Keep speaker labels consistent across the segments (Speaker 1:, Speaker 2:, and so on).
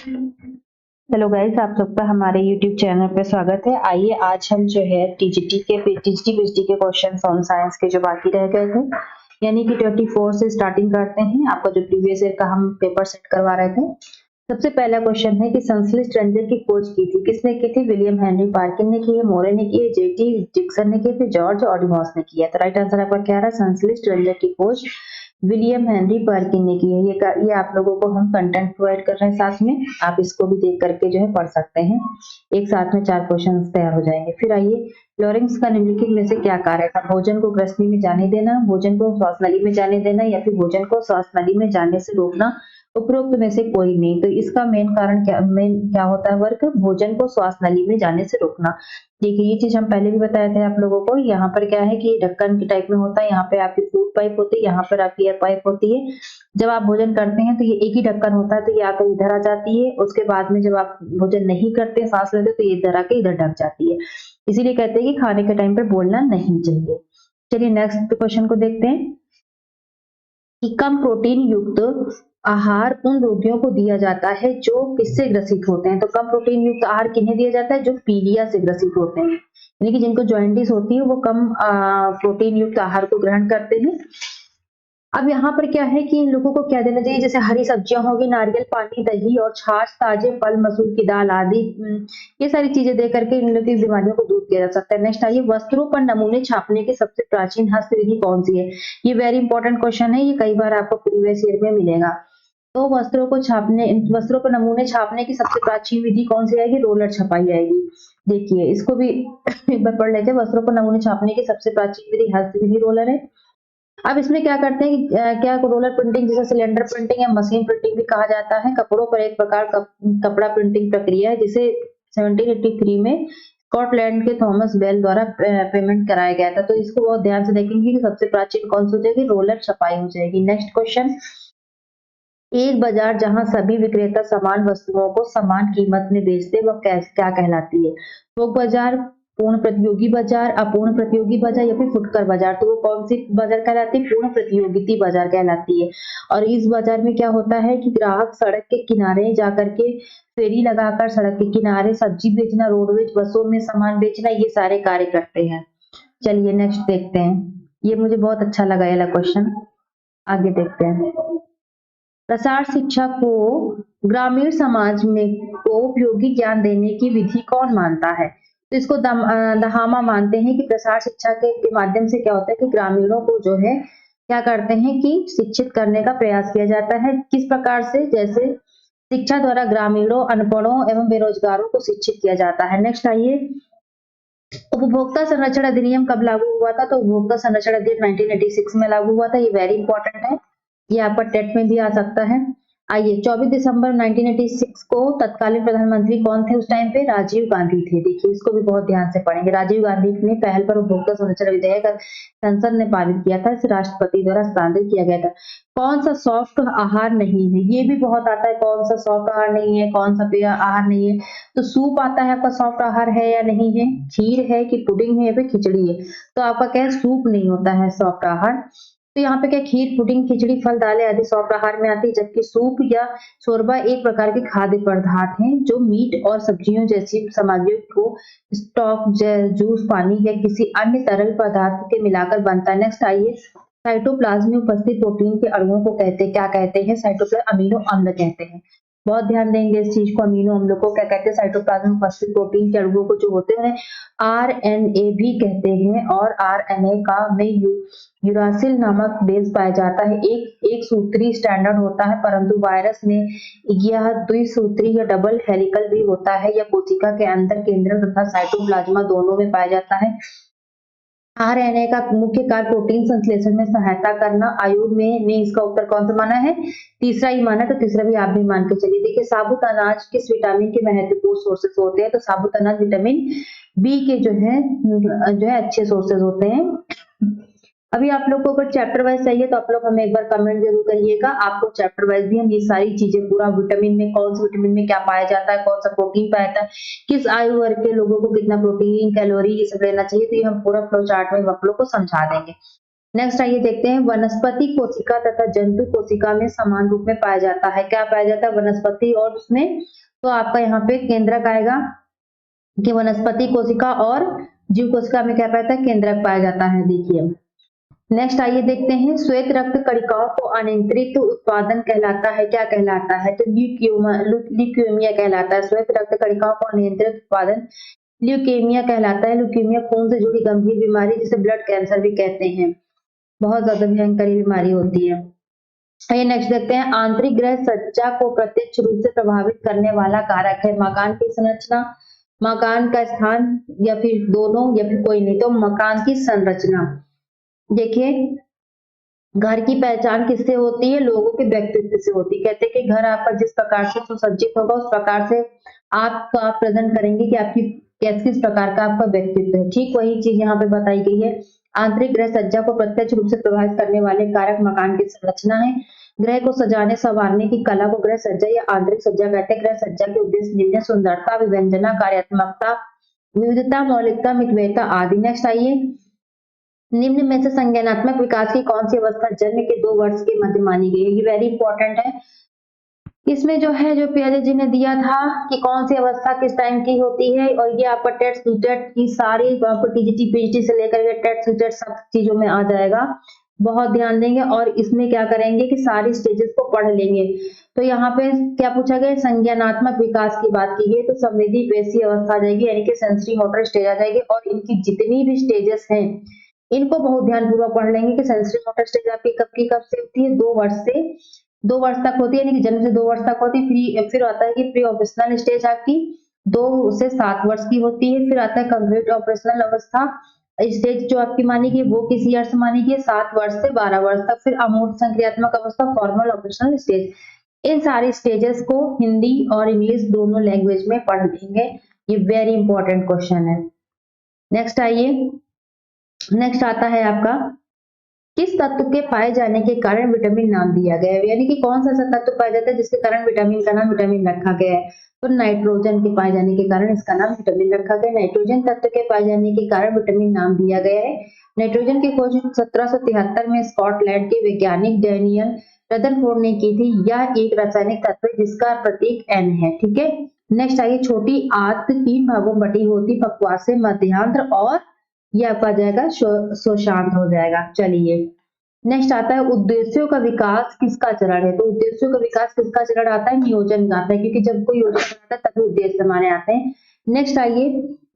Speaker 1: Hello guys, आप सबका हमारे यूट्यूब चैनल पे स्वागत है। आइए आज हम जो है टीजीटी पीजीटी के क्वेश्चन ऑन साइंस के जो बाकी रह गए थे, यानी कि 24 से स्टार्टिंग करते हैं। आपका जो प्रीवियस ईयर का हम पेपर सेट करवा रहे थे। सबसे पहला क्वेश्चन है कि संश्लिष्ट रंजक की खोज की थी, किसने की थी? विलियम हेनरी पार्किन ने की है, मोरे ने की है, जेटी डिक्सन ने की थी, जॉर्ज ऑडिमॉस ने की है। तो राइट आंसर आपका क्या रहा? संश्लिष्ट रंजक की खोज विलियम हेनरी पर्किन ने की है। ये आप लोगों को हम कंटेंट प्रोवाइड कर रहे हैं, साथ में आप इसको भी देख करके जो है पढ़ सकते हैं। एक साथ में 4 क्वेश्चन तैयार हो जाएंगे। फिर आइए, लॉरेंस का निम्नलिखित में से क्या कार्य था? भोजन को ग्रसनी में जाने देना, भोजन को श्वास नली में जाने देना, या फिर भोजन को श्वास नली में जाने से रोकना। उपरोक्त में से कोई नहीं। तो इसका मेन कारण क्या होता है? वर्क भोजन को श्वास नली में जाने से रोकना। देखिए, ये चीज हम पहले भी बताए थे आप लोगों को। यहाँ पर क्या है कि ढक्कन के टाइप में होता है, यहाँ पे आपकी फूड पाइप होती है, यहाँ पर आपकी एयर पाइप होती है। जब आप भोजन करते हैं तो ये एक ही ढक्कन होता है, तो ये आकर इधर आ जाती है। उसके बाद में जब आप भोजन नहीं करते, सांस लेते, तो ये इधर आके इधर ढक जाती है। इसीलिए कहते हैं कि खाने के टाइम पर बोलना नहीं चाहिए। चलिए नेक्स्ट क्वेश्चन को देखते हैं कि कम प्रोटीन युक्त आहार उन रोगियों को दिया जाता है जो किससे ग्रसित होते हैं। तो कम प्रोटीन युक्त आहार किन्हें दिया जाता है? जो पीलिया से ग्रसित होते हैं, यानी कि जिनको जॉइंटिस होती है, वो कम प्रोटीन युक्त आहार को ग्रहण करते हैं। अब यहाँ पर क्या है कि इन लोगों को क्या देना चाहिए? जैसे हरी सब्जियां होगी, नारियल पानी, दही और छाछ, ताजे फल, मसूर की दाल आदि, ये सारी चीजें दे करके इन लोगों की बीमारियों को दूर किया जा सकता है। नेक्स्ट आइए, वस्त्रों पर नमूने छापने की सबसे प्राचीन हस्तविधि कौन सी है? ये वेरी इंपॉर्टेंट क्वेश्चन है, ये कई बार आपको प्रीवियस ईयर में मिलेगा। तो वस्त्रों पर नमूने छापने की सबसे प्राचीन विधि कौन सी आएगी? रोलर छपाई आएगी। देखिए, इसको भी एक बार पढ़ लेते हैं। वस्त्रों पर नमूने छापने की सबसे प्राचीन विधि हस्तविधि रोलर है। अब इसमें क्या करते हैं कि क्या रोलर प्रिंटिंग, जिसे सिलेंडर प्रिंटिंग या मशीन प्रिंटिंग भी कहा जाता है, कपड़ों पर एक प्रकार का कपड़ा प्रिंटिंग प्रक्रिया है, जिसे 1783 में स्कॉटलैंड के थॉमस बेल द्वारा पेमेंट कराया गया था। तो इसको बहुत ध्यान से देखेंगे कि सबसे प्राचीन कौन सी हो जाएगी? रोलर छपाई हो जाएगी। नेक्स्ट क्वेश्चन, एक बाजार जहां सभी विक्रेता समान वस्तुओं को समान कीमत में बेचते, वह क्या कहलाती है? थोक बाजार, पूर्ण प्रतियोगी बाजार, अपूर्ण प्रतियोगी बाजार, या फिर फुटकर बाजार। तो वो कौन सी बाजार कहलाती है? पूर्ण प्रतियोगिता बाजार कहलाती है। और इस बाजार में क्या होता है कि ग्राहक सड़क के किनारे जाकर के फेरी लगाकर सड़क के किनारे सब्जी बेचना, रोडवेज बसों में सामान बेचना, ये सारे कार्य करते हैं। चलिए नेक्स्ट देखते हैं। ये मुझे बहुत अच्छा लगा ये क्वेश्चन, आगे देखते हैं। प्रसार शिक्षा को ग्रामीण समाज में को उपयोगी ज्ञान देने की विधि कौन मानता है? तो इसको दहामा मानते हैं कि प्रसार शिक्षा के माध्यम से क्या होता है कि ग्रामीणों को जो है क्या करते हैं कि शिक्षित करने का प्रयास किया जाता है। किस प्रकार से? जैसे शिक्षा द्वारा ग्रामीणों, अनपढ़ों एवं बेरोजगारों को शिक्षित किया जाता है। नेक्स्ट आइए, उपभोक्ता संरक्षण अधिनियम कब लागू हुआ था? तो उपभोक्ता संरक्षण अधिनियम 1986 में लागू हुआ था। ये वेरी इंपॉर्टेंट है, ये आपका टेट में भी आ सकता है। आइए, 24 दिसंबर 1986 को तत्कालीन प्रधानमंत्री कौन थे उस टाइम पे? राजीव गांधी थे। देखिए, इसको भी बहुत ध्यान से पढ़ेंगे। राजीव गांधी ने पहल पर उपभोक्ता संरक्षण विधेयक संसद ने पारित किया था, इसे राष्ट्रपति द्वारा हस्तांतरित किया गया था। कौन सा सॉफ्ट आहार नहीं है? ये भी बहुत आता है, कौन सा सॉफ्ट आहार नहीं है, कौन सा पेय आहार नहीं है? तो सूप आता है आपका, सॉफ्ट आहार है या नहीं है? खीर है कि पुडिंग है या फिर खिचड़ी है? तो आपका क्या है? सूप नहीं होता है सॉफ्ट आहार। तो यहाँ पे क्या, खीर, पुडिंग, खिचड़ी, फल, दालें आदि सॉफ्ट आहार में आती है, जबकि सूप या शोरबा एक प्रकार के खाद्य पदार्थ हैं जो मीट और सब्जियों जैसी सामग्रियों को स्टॉक, जूस, पानी या किसी अन्य तरल पदार्थ के मिलाकर बनता है। नेक्स्ट आइए, साइटोप्लाज्म में उपस्थित प्रोटीन के अणुओं को क्या कहते हैं? साइटोप्लाज्म अमीनो अम्ल कहते हैं। बहुत ध्यान देंगे इस चीज को। अमीनो अम्लों को क्या कहते हैं? साइटोप्लाज्म में उपस्थित प्रोटीन के अणुओं को जो होते हैं आरएनए भी कहते हैं। और आरएनए का में यूरासिल नामक बेस पाया जाता है। एक सूत्री स्टैंडर्ड होता है, परंतु वायरस में यह द्विसूत्री या डबल हेलिकल भी होता है। यह कोशिका के अंदर केंद्रक तथा साइटोप्लाज्मा दोनों में पाया जाता है। आरएनए का मुख्य कार्य प्रोटीन संश्लेषण में सहायता करना। आयोग ने इसका उत्तर कौन सा माना है? तीसरा ही माना। तो तीसरा भी आप भी मान के चलिए। देखिए, साबुत अनाज किस विटामिन के महत्वपूर्ण सोर्सेस होते हैं? तो साबुत अनाज विटामिन बी के जो है अच्छे सोर्सेस होते हैं। अभी आप लोग को अगर चैप्टर वाइज चाहिए तो आप लोग हमें एक बार कमेंट जरूर करिएगा। आपको चैप्टर वाइज भी हम ये सारी चीजें पूरा विटामिन में, कौन से विटामिन में क्या पाया जाता है, कौन सा प्रोटीन पाया जाता है, किस आयु वर्ग के लोगों को कितना प्रोटीन, कैलोरी, ये सब लेना चाहिए, तो ये हम पूरा फ्लो चार्ट में आप लोग को समझा देंगे। नेक्स्ट आइए देखते हैं, वनस्पति कोशिका तथा जंतु कोशिका में समान रूप में पाया जाता है। क्या पाया जाता है वनस्पति और उसमें, तो आपका यहाँ पे केंद्रक आएगा कि वनस्पति कोशिका और जीव कोशिका में क्या पाया जाता है, केंद्रक पाया जाता है। देखिए नेक्स्ट आइए देखते हैं, श्वेत रक्त कणिकाओं को अनियंत्रित उत्पादन कहलाता है। क्या कहलाता है, तो ल्यूकेमिया कहलाता है। श्वेत रक्त कणिकाओं को अनियंत्रित उत्पादन ल्यूकेमिया कहलाता है। ल्यूकेमिया खून से जुड़ी गंभीर बीमारी जिसे ब्लड कैंसर भी कहते हैं, बहुत ज्यादा भयंकर बीमारी होती है। आइए नेक्स्ट देखते हैं, आंतरिक गृह सज्जा को प्रत्यक्ष रूप से प्रभावित करने वाला कारक है। मकान की संरचना, मकान का स्थान, या फिर दोनों, या फिर कोई नहीं। तो मकान की संरचना, देखिए घर की पहचान किससे होती है, लोगों के व्यक्तित्व से होती है। कहते हैं कि घर आपका जिस प्रकार से सुसज्जित होगा उस प्रकार से आप प्रेजेंट करेंगे कि आपकी किस प्रकार का आपका व्यक्तित्व है। ठीक वही चीज यहाँ पे बताई गई है। आंतरिक गृह सज्जा को प्रत्यक्ष रूप से प्रभावित करने वाले कारक मकान की संरचना है। गृह को सजाने संवारने की कला को गृह सज्जा या आंतरिक सज्जा कहते हैं। गृह सज्जा के उद्देश्य जिनमें सुंदरता, विव्यंजना, कार्यात्मकता, विविधता, मौलिकता, मितव्ययता आदि। नेक्स्ट आइए, निम्न में से संज्ञानात्मक विकास की कौन सी अवस्था जन्म के 2 वर्ष के मध्य मानी गई है। ये वेरी इंपॉर्टेंट है। इसमें जो है, जो पियाजे जी ने दिया था कि कौन सी अवस्था किस टाइम की होती है, और ये आपका टेट सीटेट की सारी आपको टीजीटी पीजीटी से लेकर के टेट सीटेट सब चीजों में आ जाएगा। बहुत ध्यान देंगे और इसमें क्या करेंगे कि सारी स्टेजेस को पढ़ लेंगे। तो यहाँ पे क्या पूछा गया, संज्ञानात्मक विकास की बात की गई, तो संवेदी पेशी अवस्था आ जाएगी, यानी कि सेंसरी मोटर स्टेज आ जाएगी। और इनकी जितनी भी स्टेजेस हैं इनको बहुत ध्यानपूर्वक पढ़ लेंगे कि सेंसरी मोटर स्टेज आपकी कब से होती है, 2 वर्ष तक होती है, यानी कि जन्म से 2 वर्ष तक होती है। फिर आता है कि प्री ऑपरेशनल स्टेज आपकी 2 से 7 वर्ष की होती है। फिर आता है कंप्लीट ऑपरेशनल अवस्था स्टेज जो आपकी मानी गई वो किस ईयर से मानी गई, 7 वर्ष से 12 वर्ष तक। फिर अमूर्त संक्रियात्मक अवस्था, फॉर्मल ऑपरेशनल स्टेज। इन सारी स्टेजेस को हिंदी और इंग्लिश दोनों लैंग्वेज में पढ़ लेंगे। ये वेरी इंपॉर्टेंट क्वेश्चन है। नेक्स्ट आइए, नेक्स्ट आता है आपका, किस तत्व के पाए जाने के कारण विटामिन नाम दिया गया है, यानी कि कौन सा ऐसा तत्व पाया जाता है जिसके कारण विटामिन का नाम विटामिन रखा गया है। तो नाइट्रोजन के पाए जाने के कारण इसका नाम विटामिन रखा गया। नाइट्रोजन तत्व के पाए जाने के कारण विटामिन नाम दिया गया है। नाइट्रोजन की खोज 1773 में स्कॉटलैंड के वैज्ञानिक डैनियल रदरफोर्ड ने की थी। यह एक रासायनिक तत्व है जिसका प्रतीक N है। ठीक है, नेक्स्ट आइए, छोटी आंत 3 भागों में बटी होती, पक्वास से मध्यांत्र और यह आपका जाएगा शोषांत हो जाएगा। चलिए नेक्स्ट आता है, उद्देश्यों का विकास किसका चरण है। तो उद्देश्यों का विकास किसका चरण आता है, नियोजन का आता है, क्योंकि जब कोई योजना आता है तभी उद्देश्य माने आते हैं। नेक्स्ट आइए,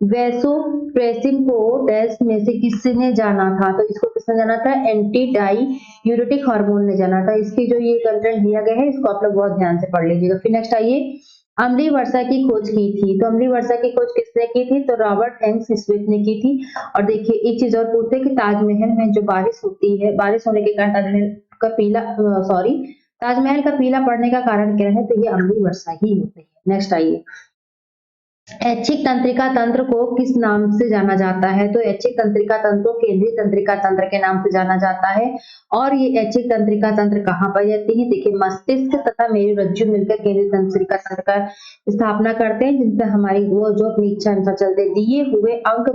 Speaker 1: वैसोप्रेसिन को डैश में से किसने जाना था, तो इसको किसने जाना था, एंटी डाई यूरेटिक हार्मोन ने जाना था। इसकी जो ये कंटेंट दिया गया है इसको आप लोग बहुत ध्यान से पढ़ लीजिएगा। फिर नेक्स्ट आइए, अम्लीय वर्षा की खोज की थी, तो अम्लीय वर्षा की खोज किसने की थी, तो रॉबर्ट हेंस स्मिथ ने की थी। और देखिए एक चीज और पूछते हैं कि ताजमहल में जो बारिश होती है, बारिश होने के कारण ताजमहल का पीला पड़ने का कारण क्या है, तो ये अम्लीय वर्षा ही होती है। नेक्स्ट आइए, ऐच्छिक तंत्रिका तंत्र को किस नाम से जाना जाता है, तो ऐच्छिक तंत्रिका तंत्र को केंद्रीय तंत्रिका तंत्र के नाम से जाना जाता है। और ये ऐच्छिक तंत्रिका तंत्र कहाँ पाई जाती है, देखिए मस्तिष्क तथा मेरुरज्जु मिलकर केंद्रीय तंत्रिका तंत्र का स्थापना करते हैं, जिनसे हमारी वो जो अपनी इच्छा अनुसार चलते हैं। दिए हुए अंक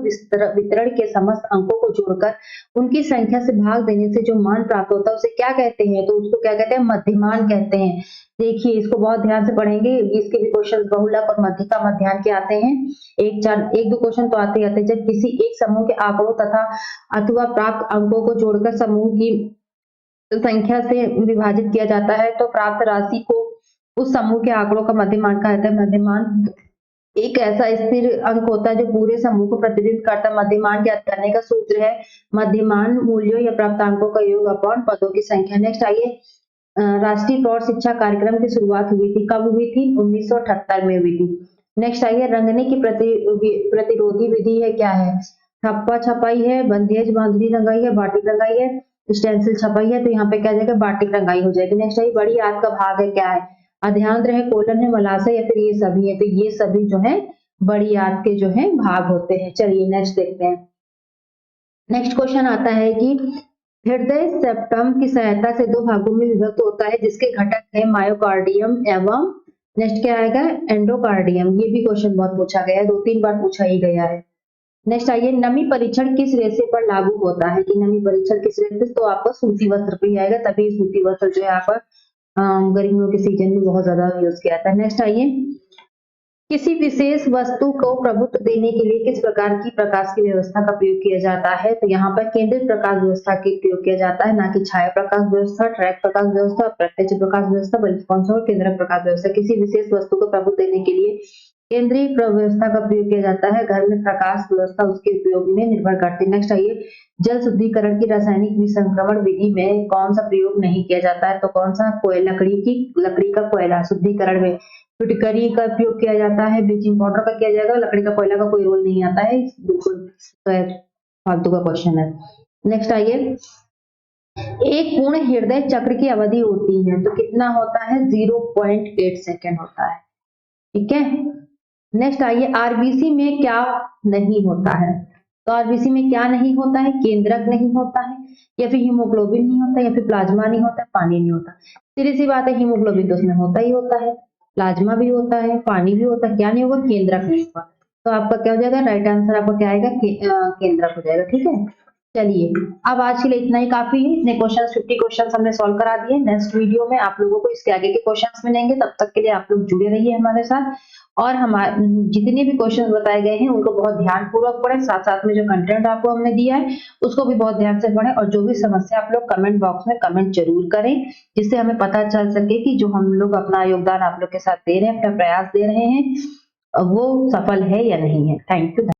Speaker 1: वितरण के समस्त अंकों को जोड़कर उनकी संख्या से भाग देने से जो मान प्राप्त होता है उसे क्या कहते हैं, तो उसको क्या कहते हैं, मध्यमान कहते हैं। देखिए इसको बहुत ध्यान से पढ़ेंगे, इसके भी क्वेश्चन बहुलक और मध्यिका मध्याह्न के आते हैं। एक दो क्वेश्चन तो आते ही आते हैं। जब किसी एक समूह के आंकड़ों तथा अथवा प्राप्त अंकों को जोड़कर समूह की संख्या से विभाजित किया जाता है तो प्राप्त राशि को उस समूह के आंकड़ों का मध्यमान कहा जाता है। मध्यमान एक ऐसा स्थिर अंक होता है जो पूरे समूह को प्रतिनिधित्व करता है। मध्यमान ज्ञात करने का सूत्र है मध्यमान मूल्यों या प्राप्तांकों का योग अपॉन पदों की संख्या। नेक्स्ट आइए, राष्ट्रीय प्रौढ़ शिक्षा कार्यक्रम की शुरुआत हुई थी, कब हुई थी, 1978 में हुई थी। नेक्स्ट आइए, रंगने की प्रतिरोधी विधि है, क्या है, ठप्पा छपाई है, बंदेज बांधनी रंगाई है, बाटिक रंगाई है, स्टेंसिल छपाई है, तो यहाँ पे क्या जाएगा, बाटिक रंगाई हो जाएगी। नेक्स्ट आइए, बड़ी आंत का भाग है, क्या है, अध्यांत्र है, कोलन है, मलाशय या फिर ये सभी है, तो ये सभी जो है बड़ी आंत के जो है भाग होते हैं। चलिए नेक्स्ट देखते हैं। नेक्स्ट क्वेश्चन आता है कि हृदय सेप्टम की सहायता से 2 भागों में विभक्त होता है जिसके घटक है मायोकार्डियम एवं नेक्स्ट क्या आएगा, एंडोकार्डियम। ये भी क्वेश्चन बहुत पूछा गया है, 2-3 बार पूछा ही गया है। नेक्स्ट आइए, नमी परीक्षण किस रेशे पर लागू होता है, कि नमी परीक्षण किस रेशे, तो आपका सूती वस्त्र पे ही आएगा, तभी सूती वस्त्र जो है आपका गर्मियों के सीजन में बहुत ज्यादा यूज किया जाता है। नेक्स्ट आइए, किसी विशेष वस्तु को प्रभुत्व देने के लिए किस प्रकार की प्रकाश की व्यवस्था का प्रयोग किया जाता है, तो यहाँ पर केंद्रित प्रकाश व्यवस्था का प्रयोग किया जाता है, ना कि छाया प्रकाश व्यवस्था, ट्रैक प्रकाश व्यवस्था, प्रत्यक्ष प्रकाश व्यवस्था, बल्कि कौन सा केंद्रक प्रकाश व्यवस्था। किसी विशेष वस्तु को प्रभुत्व देने के लिए केंद्रीय व्यवस्था का प्रयोग किया जाता है। घर में प्रकाश व्यवस्था उसके उपयोग में निर्भर करती है। नेक्स्ट आइए, जल शुद्धिकरण की रासायनिक विसंक्रमण विधि में कौन सा प्रयोग नहीं किया जाता है, तो कौन सा, लकड़ी का कोयला शुद्धिकरण में फिटकरी का उपयोग किया जाता है, ब्लीचिंग पाउडर का किया जाएगा, लकड़ी का कोयला का कोई रोल नहीं आता है, बिल्कुल फालतू का क्वेश्चन है। नेक्स्ट आइए, एक पूर्ण हृदय चक्र की अवधि होती है तो कितना होता है, 0.8 सेकेंड होता है। ठीक है, नेक्स्ट आइए, आरबीसी में क्या नहीं होता है, तो आरबीसी में क्या नहीं होता है, केंद्रक नहीं होता है, या फिर हीमोग्लोबिन नहीं होता, या फिर प्लाज्मा नहीं होता, पानी नहीं होता। सीधी सी बात है, हीमोग्लोबिन तो उसमें होता ही होता है, प्लाज्मा भी होता है, पानी भी होता है, क्या नहीं होगा, केंद्रक नहीं होगा। तो आपका क्या हो जाएगा, राइट आंसर आपका क्या आएगा, केंद्रक हो जाएगा। ठीक है, चलिए अब आज के लिए इतना ही काफी है। इतने क्वेश्चन 50 क्वेश्चन हमने सॉल्व करा दिए। नेक्स्ट वीडियो में आप लोगों को इसके आगे के क्वेश्चंस मिलेंगे, तब तक के लिए आप लोग जुड़े रहिए हमारे साथ, और हमारे जितने भी क्वेश्चन बताए गए हैं उनको बहुत ध्यान पूर्वक पढ़ें, साथ साथ में जो कंटेंट आपको हमने दिया है उसको भी बहुत ध्यान से पढ़ें, और जो भी समस्या आप लोग कमेंट बॉक्स में कमेंट जरूर करें, जिससे हमें पता चल सके कि जो हम लोग अपना योगदान आप लोग के साथ दे रहे हैं, अपना प्रयास दे रहे हैं, वो सफल है या नहीं है। Thank you.